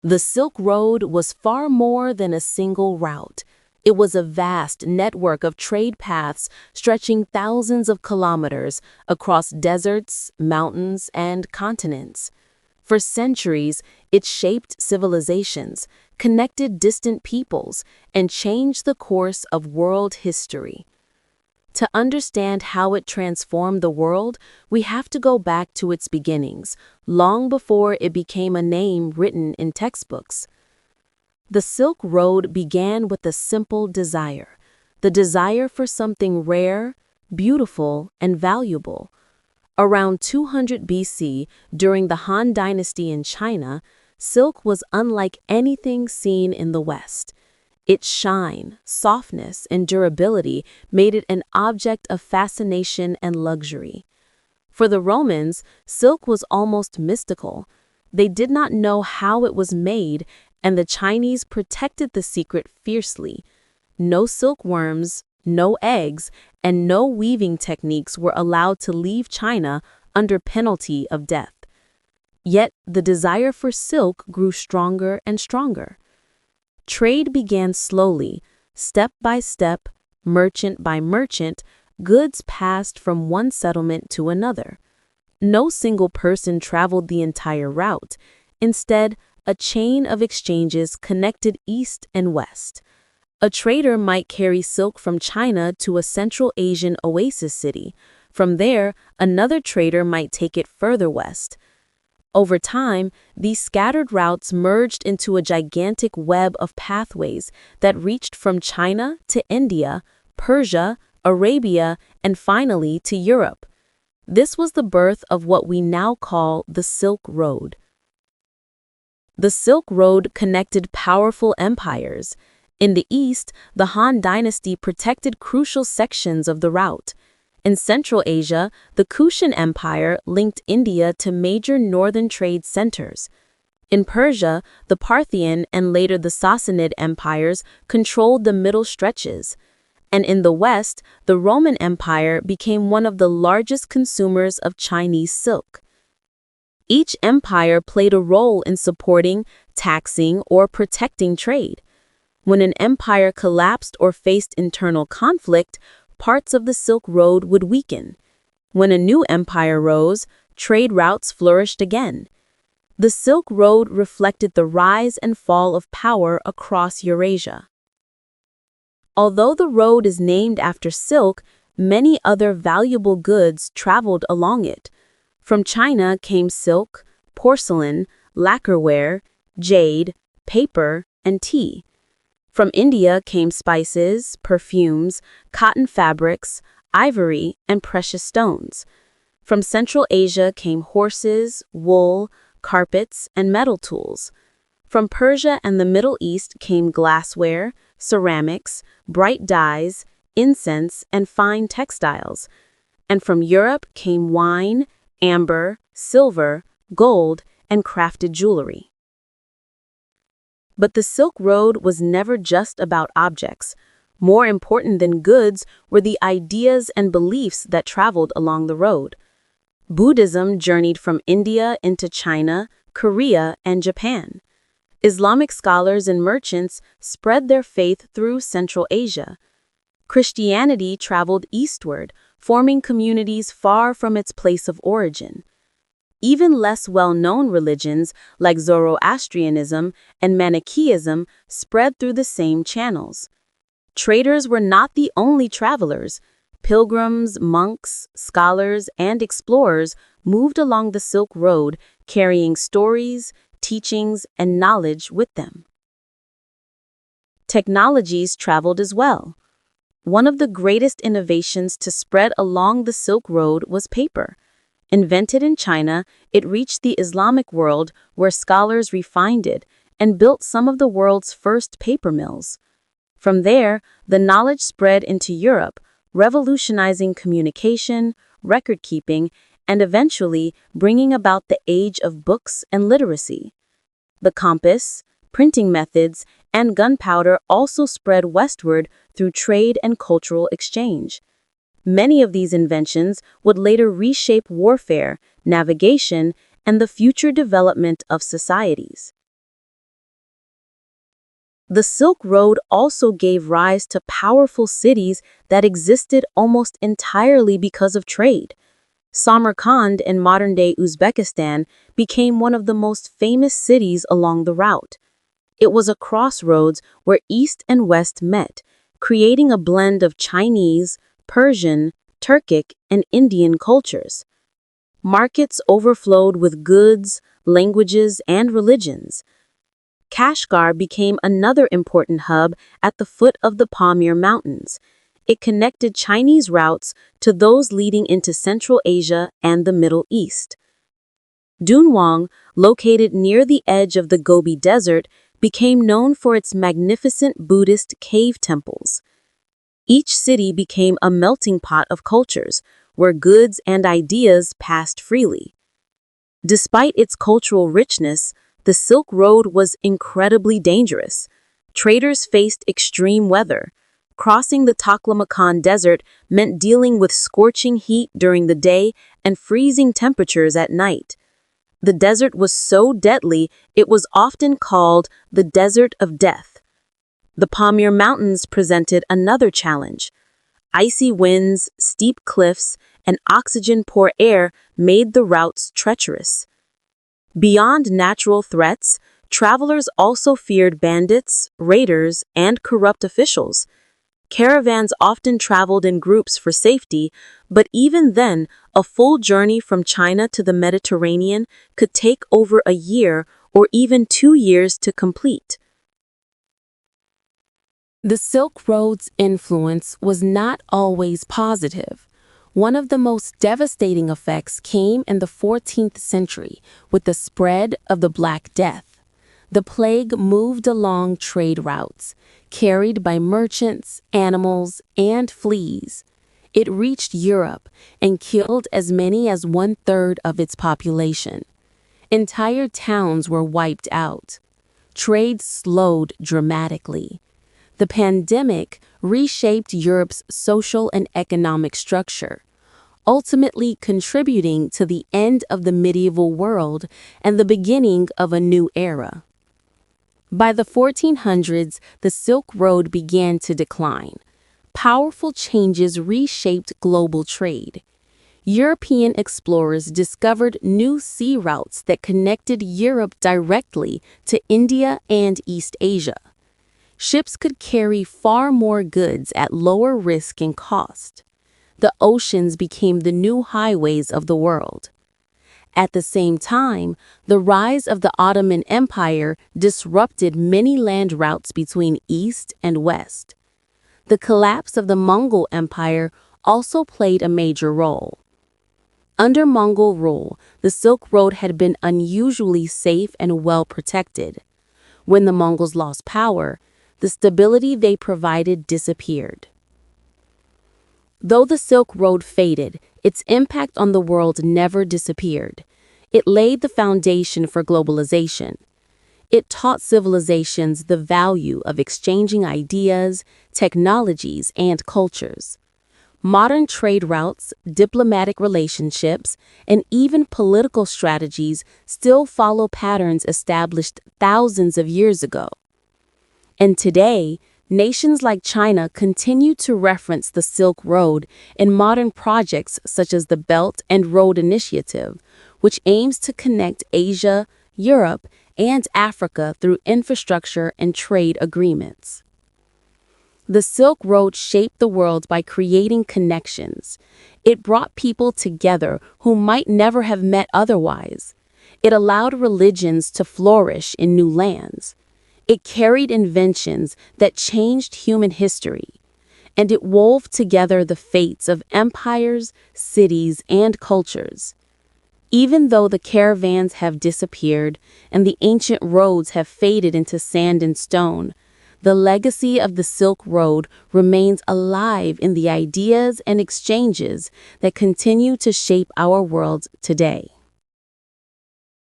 The Silk Road was far more than a single route. It was a vast network of trade paths stretching thousands of kilometers across deserts, mountains, and continents. For centuries, it shaped civilizations, connected distant peoples, and changed the course of world history. To understand how it transformed the world, we have to go back to its beginnings, long before it became a name written in textbooks. The Silk Road began with a simple desire, the desire for something rare, beautiful, and valuable. Around 200 BC, during the Han Dynasty in China, silk was unlike anything seen in the West. Its shine, softness, and durability made it an object of fascination and luxury. For the Romans, silk was almost mystical. They did not know how it was made, and the Chinese protected the secret fiercely. No silkworms, no eggs, and no weaving techniques were allowed to leave China under penalty of death. Yet the desire for silk grew stronger and stronger. Trade began slowly, step by step, merchant by merchant, goods passed from one settlement to another. No single person traveled the entire route. Instead, a chain of exchanges connected east and west. A trader might carry silk from China to a Central Asian oasis city. From there, another trader might take it further west. Over time, these scattered routes merged into a gigantic web of pathways that reached from China to India, Persia, Arabia, and finally to Europe. This was the birth of what we now call the Silk Road. The Silk Road connected powerful empires. In the east, the Han Dynasty protected crucial sections of the route. In Central Asia, the Kushan Empire linked India to major northern trade centers. In Persia, the Parthian and later the Sassanid empires controlled the middle stretches. And in the West, the Roman Empire became one of the largest consumers of Chinese silk. Each empire played a role in supporting, taxing, or protecting trade. When an empire collapsed or faced internal conflict, parts of the Silk Road would weaken. When a new empire rose, trade routes flourished again. The Silk Road reflected the rise and fall of power across Eurasia. Although the road is named after silk, many other valuable goods traveled along it. From China came silk, porcelain, lacquerware, jade, paper, and tea. From India came spices, perfumes, cotton fabrics, ivory, and precious stones. From Central Asia came horses, wool, carpets, and metal tools. From Persia and the Middle East came glassware, ceramics, bright dyes, incense, and fine textiles. And from Europe came wine, amber, silver, gold, and crafted jewelry. But the Silk Road was never just about objects. More important than goods were the ideas and beliefs that traveled along the road. Buddhism journeyed from India into China, Korea, and Japan. Islamic scholars and merchants spread their faith through Central Asia. Christianity traveled eastward, forming communities far from its place of origin. Even less well-known religions like Zoroastrianism and Manichaeism spread through the same channels. Traders were not the only travelers. Pilgrims, monks, scholars, and explorers moved along the Silk Road, carrying stories, teachings, and knowledge with them. Technologies traveled as well. One of the greatest innovations to spread along the Silk Road was paper. Invented in China, it reached the Islamic world where scholars refined it and built some of the world's first paper mills. From there, the knowledge spread into Europe, revolutionizing communication, record-keeping, and eventually bringing about the age of books and literacy. The compass, printing methods, and gunpowder also spread westward through trade and cultural exchange. Many of these inventions would later reshape warfare, navigation, and the future development of societies. The Silk Road also gave rise to powerful cities that existed almost entirely because of trade. Samarkand in modern-day Uzbekistan became one of the most famous cities along the route. It was a crossroads where East and West met, creating a blend of Chinese, Persian, Turkic, and Indian cultures. Markets overflowed with goods, languages, and religions. Kashgar became another important hub at the foot of the Pamir Mountains. It connected Chinese routes to those leading into Central Asia and the Middle East. Dunhuang, located near the edge of the Gobi Desert, became known for its magnificent Buddhist cave temples. Each city became a melting pot of cultures, where goods and ideas passed freely. Despite its cultural richness, the Silk Road was incredibly dangerous. Traders faced extreme weather. Crossing the Taklamakan Desert meant dealing with scorching heat during the day and freezing temperatures at night. The desert was so deadly, it was often called the Desert of Death. The Pamir Mountains presented another challenge. Icy winds, steep cliffs, and oxygen-poor air made the routes treacherous. Beyond natural threats, travelers also feared bandits, raiders, and corrupt officials. Caravans often traveled in groups for safety, but even then, a full journey from China to the Mediterranean could take over a year or even 2 years to complete. The Silk Road's influence was not always positive. One of the most devastating effects came in the 14th century with the spread of the Black Death. The plague moved along trade routes, carried by merchants, animals, and fleas. It reached Europe and killed as many as 1/3 of its population. Entire towns were wiped out. Trade slowed dramatically. The pandemic reshaped Europe's social and economic structure, ultimately contributing to the end of the medieval world and the beginning of a new era. By the 1400s, the Silk Road began to decline. Powerful changes reshaped global trade. European explorers discovered new sea routes that connected Europe directly to India and East Asia. Ships could carry far more goods at lower risk and cost. The oceans became the new highways of the world. At the same time, the rise of the Ottoman Empire disrupted many land routes between East and West. The collapse of the Mongol Empire also played a major role. Under Mongol rule, the Silk Road had been unusually safe and well protected. When the Mongols lost power, the stability they provided disappeared. Though the Silk Road faded, its impact on the world never disappeared. It laid the foundation for globalization. It taught civilizations the value of exchanging ideas, technologies, and cultures. Modern trade routes, diplomatic relationships, and even political strategies still follow patterns established thousands of years ago. And today, nations like China continue to reference the Silk Road in modern projects such as the Belt and Road Initiative, which aims to connect Asia, Europe, and Africa through infrastructure and trade agreements. The Silk Road shaped the world by creating connections. It brought people together who might never have met otherwise. It allowed religions to flourish in new lands. It carried inventions that changed human history, and it wove together the fates of empires, cities, and cultures. Even though the caravans have disappeared and the ancient roads have faded into sand and stone, the legacy of the Silk Road remains alive in the ideas and exchanges that continue to shape our world today.